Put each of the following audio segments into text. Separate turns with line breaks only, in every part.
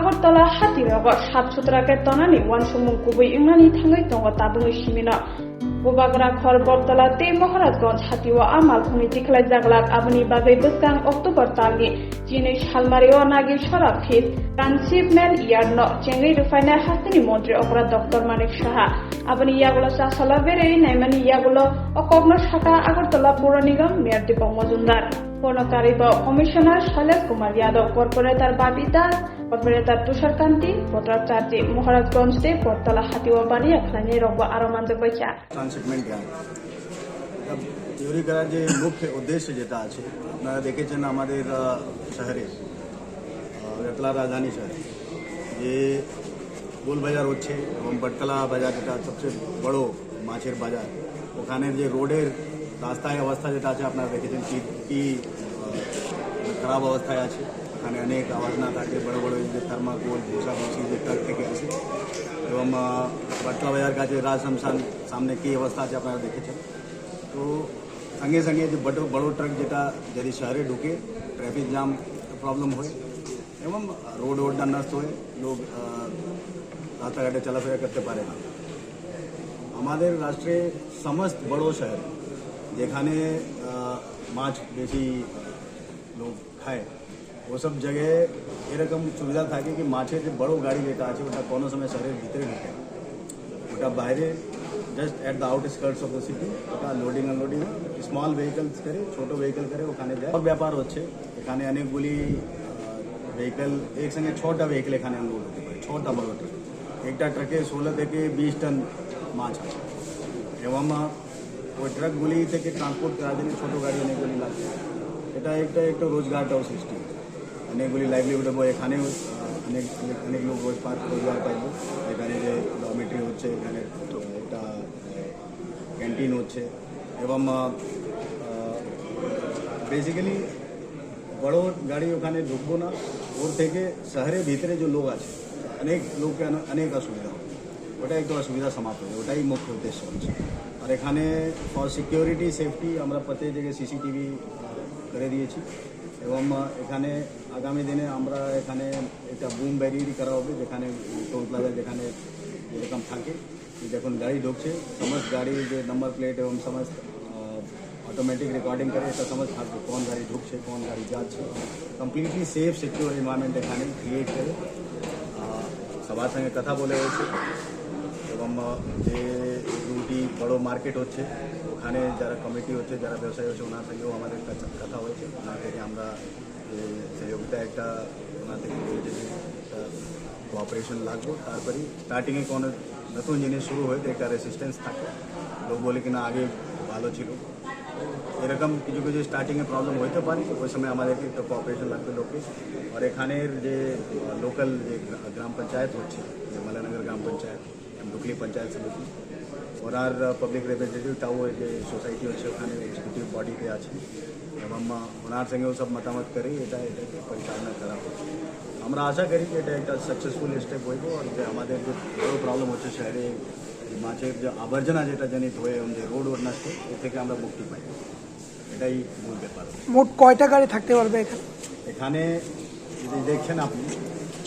Agartala Hatiwago Sabsutrake Tonani one Sumukubi Imani Tangai Tabu Shimino Bubagra Khor Bortala Te Moharadgons Hatiwa Amal Kunitikla Jaglak Abuni Bagai Buskang October Targi Jinish Halmario Nagi Shorafit Transshipment Yarno Chengi Rufina Hatini Montri Opera Dr. Manik Shaha Abani Yagulo Sasala Vere Naimani Yagulo Okogno Shaka Agartala Puranigam Merdipo Mozundar Ponokaribo Commissioner Shailesh Kumar Yadav Corporator Babita Corporator Tushar Kanti Potra Charji Moharadganj Te Portala Hatiwa Bani Akhlani Robo Aromandu Bacha
transshipment তৈরি করার যে মুখ্য উদ্দেশ্য যেটা আছে আপনারা দেখেছেন আমাদের শহরে আগরতলা রাজধানী শহরে যে গোল বাজার হচ্ছে এবং বটতলা বাজার যেটা সবচেয়ে বড় মাছের বাজার ওখানের যে রোডের রাস্তায় অবস্থা যেটা আছে আপনারা দেখেছেন কি খারাপ অবস্থায় আছে ওখানে অনেক আবর্জনা থাকে বড় বড় যে থার্মাকোল ভূষা ভূষি যে ট্রাক থেকে আসে এবং বটতলা বাজার কাছে রাজ শমশান সামনে কি অবস্থা আছে আপনারা দেখেছেন তো সঙ্গে সঙ্গে যে বড় ট্রাক যেটা যদি শহরে ঢুকে ট্রাফিক জ্যাম প্রবলেম হয় এবং রোড নষ্ট হয় লোক রাস্তাঘাটে চলাফেরা করতে পারে না আমাদের রাষ্ট্রে সমস্ত বড় শহর যেখানে মাছ বেশি লোক খায় वो सब जगह এরকম সুবিধা থাকে কি মাছের যে বড় গাড়ি যেটা আছে ওটা কোনো সময় শহরের ভিতরে ঢুকে ওটা বাইরে just at the outskirts of the city ওটা লোডিং আনলোডিং স্মল ভেহিকলস করে ছোট ভেহিকল করে ওখানে যায় ব্যাপার হচ্ছে এখানে অনেকগুলি ভেহিকল একসঙ্গে 6টা ভেহিকল এখানে আনলোড হতে পারে 6টা বড় ট্রাক একটা ট্রাকে 16 থেকে 20 টন মাছ আছে এবং ওই ট্রাকগুলি থেকে ট্রান্সপোর্ট করার জন্য ছোট গাড়ি অনেকগুলি লাগে এটা একটা রোজগারটাও সৃষ্টি অনেকগুলি লাইভলিহুড হবে এখানে অনেক লোক রোজগার পাইব এখানে যে ডরমেটরি হচ্ছে এখানে একটা ক্যান্টিন হচ্ছে এবং বেসিক্যালি বড় গাড়ি ওখানে ঢুকবো না ওর থেকে শহরের ভিতরে যে লোক আছে অনেক লোককে অনেক অসুবিধা হবে ওটা একটু অসুবিধা সমাপ্ত হবে ওটাই মুখ্য উদ্দেশ্য হচ্ছে আর এখানে ফর সিকিউরিটি সেফটি আমরা প্রত্যেক জায়গায় সিসিটিভি করে দিয়েছি এবং এখানে আগামী দিনে আমরা এখানে একটা বুম ব্যারিয়ারই করা হবে যেখানে টোল প্লাজা যেখানে যেরকম থাকে যখন গাড়ি ঢুকছে সমস্ত গাড়ির যে নাম্বার প্লেট এবং সমস্ত অটোমেটিক রেকর্ডিং করে এটা সমস্ত থাকবে কোন গাড়ি ঢুকছে কোন গাড়ি যাচ্ছে কমপ্লিটলি সেফ সিকিউর এনভায়রনমেন্ট এখানে ক্রিয়েট করে সবার সঙ্গে কথা বলে হয়েছে এবং যে দুটি বড় মার্কেট হচ্ছে ওখানে যারা কমিটি হচ্ছে যারা ব্যবসায়ী হচ্ছে ওনার সঙ্গেও আমাদের কথা হয়েছে ওনার থেকে আমরা সহযোগিতা একটা ওনার থেকে বলছে যে একটা কোঅপারেশন লাগবে তারপরে স্টার্টিংয়ে কোনো নতুন জিনিস শুরু হয়ে তো একটা রেসিস্টেন্স থাকে লোক বলে কিনা আগে ভালো ছিল এরকম কিছু কিছু স্টার্টিংয়ে প্রবলেম হইতে পারে ওই সময় আমাদেরকে একটা কোঅপারেশন লাগবে লোককে আর এখানের যে লোকাল যে গ্রাম পঞ্চায়েত হচ্ছে যে মালানগর গ্রাম পঞ্চায়েত ডুকলি পঞ্চায়েত সমিতি ওনার পাবলিক রিপ্রেজেন্টেটিভ যে সোসাইটি হচ্ছে ওখানে এক্সিকিউটিভ বডিতে আছে এবং ওনার সঙ্গেও সব মতামত করে এটাকে পরিচালনা করা হচ্ছে আমরা আশা করি যে এটা একটা সাকসেসফুল স্টেপ হইব আর যে আমাদের যে বড় প্রবলেম হচ্ছে শহরে মাছের যে আবর্জনা যেটা জনিত হয়ে যে রোড নষ্ট এর থেকে আমরা মুক্তি পাই এটাই মূল ব্যাপার
মোট কয়টা গাড়ি থাকতে পারবে
এখানে যদি দেখছেন আপনি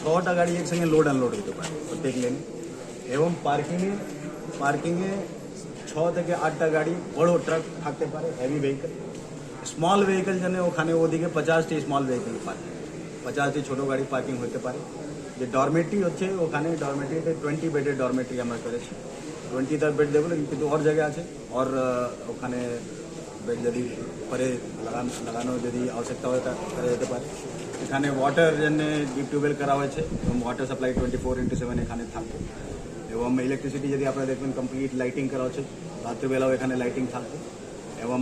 6টা গাড়ি একসঙ্গে লোড আনলোড হতে পারে প্রত্যেক লেনে এবং পার্কিংয়ে 6 থেকে 8টা গাড়ি বড় ট্রাক থাকতে পারে হেভি ভেহিকল স্মল ভেহিকল জন্য ওখানে ওদিকে 50টি স্মল ভেহিকল পার্কিং 50টি ছোট গাড়ি পার্কিং হতে পারে যে ডরমেটরি হচ্ছে ওখানে ডরমেটরিতে 20 বেডের ডরমেটরি আমরা করেছি 20টা বেড দেবো কিন্তু ওর জায়গা আছে और ওখানে বেড যদি পরে লাগানো যদি আবশ্যকতা হয় তা করা যেতে পারে এখানে ওয়াটার জন্য ডিপ টিউবওয়েল করা হয়েছে এবং ওয়াটার সাপ্লাই 24/7 এখানে থাকবে এবং ইলেকট্রিসিটি যদি আপনারা দেখবেন কমপ্লিট লাইটিং করা হচ্ছে রাত্রিবেলাও এখানে লাইটিং থাকবে এবং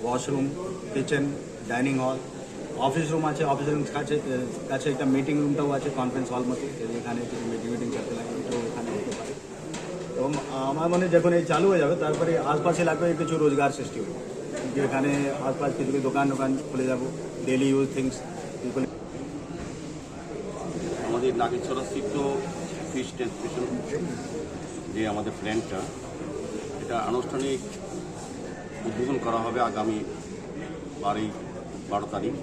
washroom kitchen dining hall office room আছে অফিস রুম কাছে একটা মিটিং রুমটাও আছে কনফারেন্স হল মতো যদি এখানে কিছু মিটিং করতে লাগে এটাও এখানে হতে পারে এবং আমার মনে যখন এই চালু হয়ে যাবে তারপরে আশপাশ এলাকায় কিছু রোজগার সৃষ্টি হবে যেখানে আশপাশ কিছু দোকান খুলে যাব ডেলি ইউজ থিংস পিপল
আমাদের নাগেশ্বর স্থিত ফিশ স্টেশন যে আমাদের প্ল্যান্টটা এটা আনুষ্ঠানিক উদ্বোধন করা হবে আগামী 12 তারিখ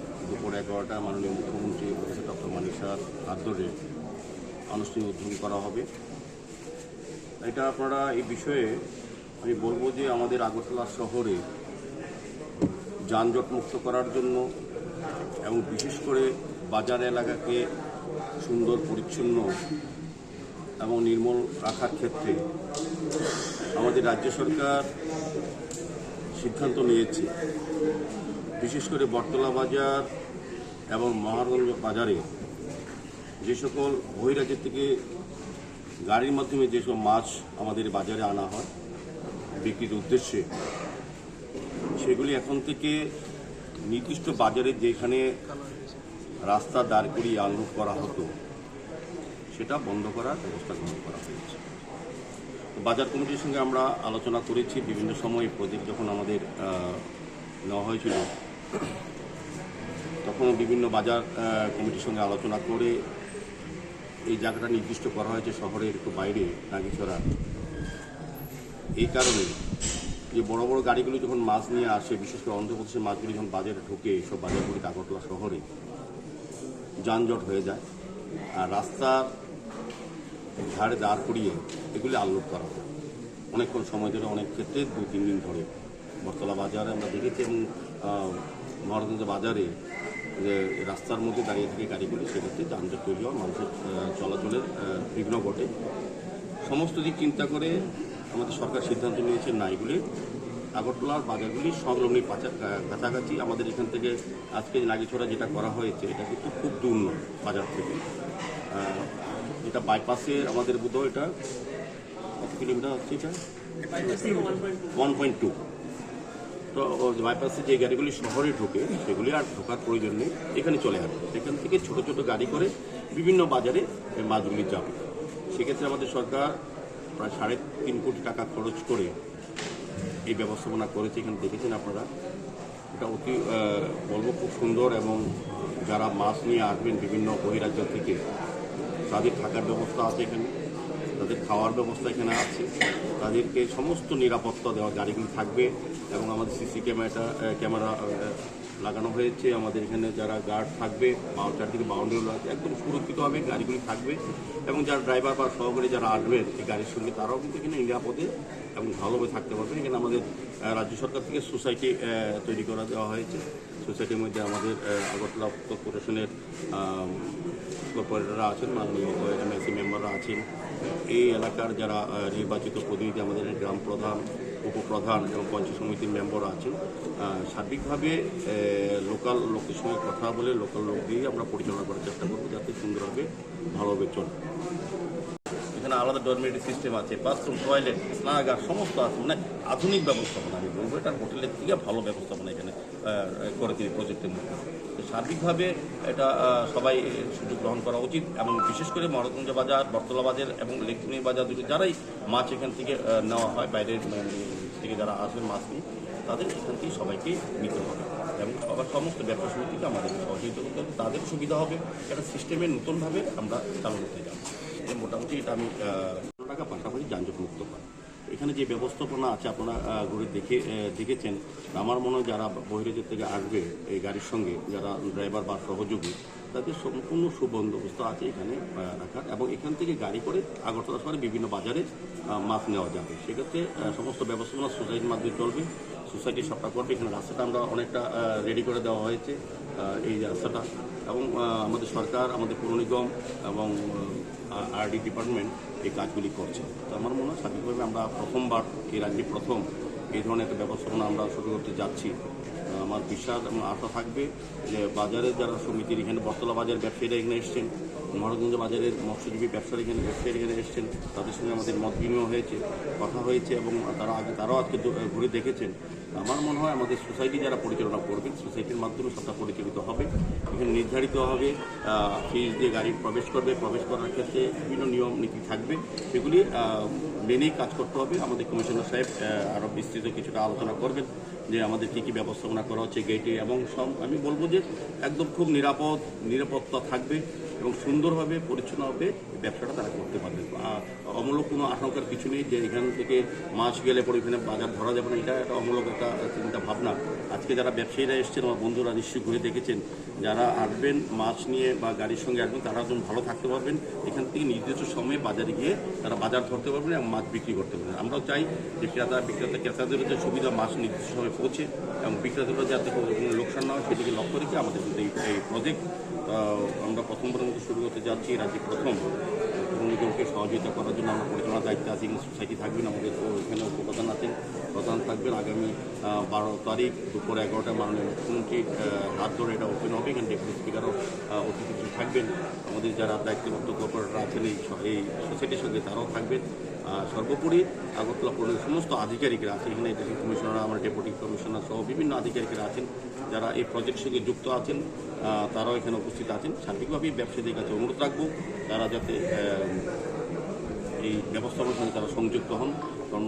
ভোর 11টা মাননীয় মুখ্যমন্ত্রী প্রফেসর ডক্টর মানিক স্যার হাত ধরে আনুষ্ঠানিক উদ্বোধন করা হবে। এটা আপনারা এই বিষয়ে আমি বলবো যে আমাদের আগরতলা শহরে যানজট মুক্ত করার জন্য এবং বিশেষ করে বাজার এলাকাকে সুন্দর পরিচ্ছন্ন এবং নির্মল রাখার ক্ষেত্রে আমাদের রাজ্য সরকার সিদ্ধান্ত নিয়েছে। বিশেষ করে বটতলা বাজার এবং মহারাজগঞ্জ বাজারে যে সকল বহিরাজ্য থেকে গাড়ির মাধ্যমে যেসব মাছ আমাদের বাজারে আনা হয় বিক্রির উদ্দেশ্যে, সেগুলি এখন থেকে নির্দিষ্ট বাজারে যেখানে রাস্তা দাঁড় করিয়ে আনলোড করা হতো সেটা বন্ধ করার ব্যবস্থা গ্রহণ করা হয়েছে। বাজার কমিটির সঙ্গে আমরা আলোচনা করেছি। বিভিন্ন সময় প্রজেক্ট যখন আমাদের নেওয়া হয়েছিল তখন বিভিন্ন বাজার কমিটির সঙ্গে আলোচনা করে এই জায়গাটা নির্দিষ্ট করা হয়েছে শহরের একটু বাইরে নাগিছড়া। এই কারণে যে বড় বড় গাড়িগুলো যখন মাছ নিয়ে আসে, বিশেষ করে অন্ধ্রপ্রদেশের মাছগুলি যখন বাজারে ঢুকে, এইসব বাজারগুলিতে আগরতলা শহরে যানজট হয়ে যায় আর রাস্তার ধারে দাঁড় করিয়ে এগুলি আনলোড করা হয় অনেকক্ষণ সময় ধরে, অনেক ক্ষেত্রে 2-3 দিন ধরে। বটতলা বাজারে আমরা দেখেছি এবং মহারাজগঞ্জ বাজারে যে রাস্তার মধ্যে দাঁড়িয়ে থেকে গাড়িগুলি, সেক্ষেত্রে যানজট তৈরি হওয়া, মানুষের চলাচলের বিঘ্ন ঘটে। সমস্ত দিক চিন্তা করে আমাদের সরকার সিদ্ধান্ত নিয়েছে না, এগুলি আগরতলার বাজারগুলি সংলগ্ন কাছাকাছি। আমাদের এখান থেকে আজকে নাগিছড়া যেটা করা হয়েছে এটা কিন্তু খুব দূর নয় বাজার থেকে। এটা বাইপাসে আমাদের বোধহয় এটা কত কিলোমিটার হচ্ছে, এটা 1.2। তো বাইপাসে যে গাড়িগুলি শহরে ঢোকে সেগুলি আর ঢোকার প্রয়োজন নেই, এখানে চলে আসবে। এখান থেকে ছোট ছোট গাড়ি করে বিভিন্ন বাজারে মাছগুলি যাবে। সেক্ষেত্রে আমাদের সরকার প্রায় 3.5 কোটি টাকা খরচ করে এই ব্যবস্থাপনা করেছে। এখানে দেখেছেন আপনারা, এটা অতি বলবো খুব সুন্দর। এবং যারা মাছ নিয়ে আসবেন বিভিন্ন বহিরাজ্য থেকে, তাদের থাকার ব্যবস্থা আছে এখানে, তাদের খাওয়ার ব্যবস্থা এখানে আছে, তাদেরকে সমস্ত নিরাপত্তা দেওয়া গাড়িগুলি থাকবে। এবং আমাদের সিসি ক্যামেরা লাগানো হয়েছে। আমাদের এখানে যারা গার্ড থাকবে, চারদিকে বাউন্ডারি আছে, একদম সুরক্ষিতভাবে গাড়িগুলি থাকবে। এবং যারা ড্রাইভার বা সহকারী যারা আসবেন এই গাড়ির সঙ্গে, তারাও কিন্তু এখানে নিরাপদে এবং ভালোভাবে থাকতে পারবে। এখানে আমাদের রাজ্য সরকার থেকে সোসাইটি তৈরি করে দেওয়া হয়েছে। সোসাইটির মধ্যে আমাদের আগরতলা কর্পোরেশনের কর্পোরেটররা আছেন, মাননীয় এমএলসি মেম্বাররা আছেন, এই এলাকার যারা নির্বাচিত প্রতিনিধি, আমাদের গ্রাম প্রধান, উপপ্রধান এবং পঞ্চায়েত সমিতির মেম্বাররা আছেন। সার্বিকভাবে লোকাল লোকের সঙ্গে কথা বলে লোকাল লোক দিয়ে আমরা পরিচালনা করার চেষ্টা করবো, যাতে সুন্দরভাবে ভালোভাবে চলে। এখানে আলাদা ডরমেটরি সিস্টেম আছে, বাথরুম, টয়লেট, স্নানাগার সমস্ত আছে, মানে আধুনিক ব্যবস্থাপনা। আমি বলবো এটা হোটেলের থেকে ভালো ব্যবস্থাপনা এখানে করে তিনি প্রজেক্টের মধ্যে। সার্বিকভাবে এটা সবাই সুযোগ গ্রহণ করা উচিত। এবং বিশেষ করে মহারাজগঞ্জ বাজার, বটতলা বাজার এবং লেকটুনি বাজার দুটো যারাই মাছ এখান থেকে নেওয়া হয়, বাইরের থেকে যারা আসবেন মাছ নিয়ে, তাদের এখান থেকে সবাইকে নিতে হবে এবং সমস্ত ব্যবসা সমিতিকে আমাদের সহযোগিতা করতে হবে, তাদের সুবিধা হবে। একটা সিস্টেমে নতুনভাবে আমরা চালু করতে যাব। মোটামুটি এটা আমি টাকা পাশাপাশি যানজট মুক্ত করা। এখানে যে ব্যবস্থাপনা আছে আপনারা ঘুরে দেখেছেন। আমার মনে হয় যারা বহিরাজ্য থেকে আসবে এই গাড়ির সঙ্গে, যারা ড্রাইভার বা সহযোগী, তাদের সম্পূর্ণ সুবন্দোবস্ত আছে এখানে রাখার। এবং এখান থেকে গাড়ি করে আগরতলা শহরে বিভিন্ন বাজারে মাছ নেওয়া যাবে। সেক্ষেত্রে সমস্ত ব্যবস্থাপনা সোসাইটির মাধ্যমে চলবে, সোসাইটি সবটা করবে। এখানে রাস্তাটা আমরা অনেকটা রেডি করে দেওয়া হয়েছে, এই রাস্তাটা। এবং আমাদের সরকার, আমাদের পৌর নিগম এবং আরডি ডিপার্টমেন্ট এই কাজগুলি করছে। তো আমার মনে হয় স্বাভাবিকভাবে আমরা প্রথমবার এই রাজ্যে প্রথম এই ধরনের একটা ব্যবস্থাপনা আমরা শুরু করতে যাচ্ছি। আমার বিশ্বাস এবং আশা থাকবে যে বাজারের যারা সমিতির এখানে বটতলা বাজার ব্যবসায়ীরা এখানে এসছেন, মহারাজগঞ্জ বাজারের মৎস্যজীবী ব্যবসায়ীরা এখানে এসছেন, তাদের সঙ্গে আমাদের মত বিনিময় হয়েছে, কথা হয়েছে এবং তারাও আজকে ঘুরে দেখেছেন। আমার মনে হয় আমাদের সোসাইটি যারা পরিচালনা করবেন, সোসাইটির মাধ্যমে সবটা পরিচালিত হবে। এখানে নির্ধারিত হবে ফিজ দিয়ে গাড়ি প্রবেশ করবে, প্রবেশ করার ক্ষেত্রে বিভিন্ন নিয়ম নীতি থাকবে, সেগুলি মেনেই কাজ করতে হবে। আমাদের কমিশনার সাহেব আরও বিস্তৃত কিছুটা আলোচনা করবেন যে আমাদের কী কী ব্যবস্থাপনা করা হচ্ছে গেটে। এবং আমি বলবো যে একদম খুব নিরাপত্তা থাকবে। এবং সুন্দরভাবে পরিচ্ছন্নভাবে ব্যবসাটা তারা করতে পারবে। অমূলক কোনো আশঙ্কার কিছু নেই যে এখান থেকে মাছ গেলে পরে এখানে বাজার ধরা যাবে না, এটা একটা অমূলক একটা চিন্তা ভাবনা। আজকে যারা ব্যবসায়ীরা এসছেন, আমার বন্ধুরা নিশ্চয়ই ঘুরে দেখেছেন, যারা আসবেন মাছ নিয়ে বা গাড়ির সঙ্গে আসবেন তারা একদম ভালো থাকতে পারবেন। এখান থেকে নির্দিষ্ট সময়ে বাজারে গিয়ে তারা বাজার ধরতে পারবেন এবং মাছ বিক্রি করতে পারবেন। আমরাও চাই যে ক্রেতাদের যে সুবিধা মাছ নির্দিষ্ট সময়ে পৌঁছে এবং বিক্রেতারা যাতে কোনো লোকসান না হয় সেদিকে লক্ষ্য রেখে আমাদের কিন্তু এই প্রজেক্ট আমরা প্রথমবারের মতো শুরু করতে যাচ্ছি। রাজ্যে প্রথম তরুণীদেরকে সহযোগিতা করার জন্য আমরা পরিচালনার দায়িত্বে আছি। সোসাইটি থাকবেন, আমাদের এখানে উপপ্রধান আছেন, প্রধান থাকবেন। আগামী 12 তারিখ দুপুর 11টায় মাননীয় মুখ্যমন্ত্রীর হাত ধরে এটা ওপেন হবে। এখানে ডেপুটি স্পিকারও অতিথি থাকবেন। আমাদের যারা দায়িত্বপ্রাপ্ত কর্পোরেটর আছেন এই সোসাইটির সঙ্গে তারাও থাকবেন। সর্বোপরি আগরতলা পৌরের সমস্ত আধিকারিকরা আছে, এখানে ডেপুটি কমিশনার, আমার ডেপুটি কমিশনার সহ বিভিন্ন আধিকারিকরা আছেন যারা এই প্রজেক্টের সঙ্গে যুক্ত আছেন, তারাও এখানে উপস্থিত আছেন। সার্বিকভাবেই ব্যবসায়ীদের কাছে অনুরোধ রাখবো তারা যাতে এই ব্যবস্থাপনার সঙ্গে তারা সংযুক্ত হন। কারণ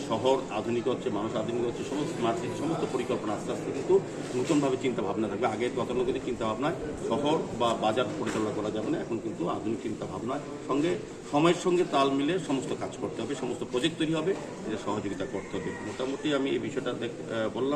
শহর আধুনিক হচ্ছে, মানুষ আধুনিক হচ্ছে, সমস্ত স্মার্ট সিটি সমস্ত পরিকল্পনা আস্তে আস্তে কিন্তু নতুনভাবে চিন্তা ভাবনা থাকবে। আগে গতানুগতিক চিন্তা ভাবনায় শহর বা বাজার পরিচালনা করা যাবে না, এখন কিন্তু আধুনিক চিন্তা ভাবনার সঙ্গে সময়ের সঙ্গে তাল মিলে সমস্ত কাজ করতে হবে, সমস্ত প্রজেক্ট তৈরি হবে, এটা সহযোগিতা করতে হবে। মোটামুটি আমি এই বিষয়টা বললাম।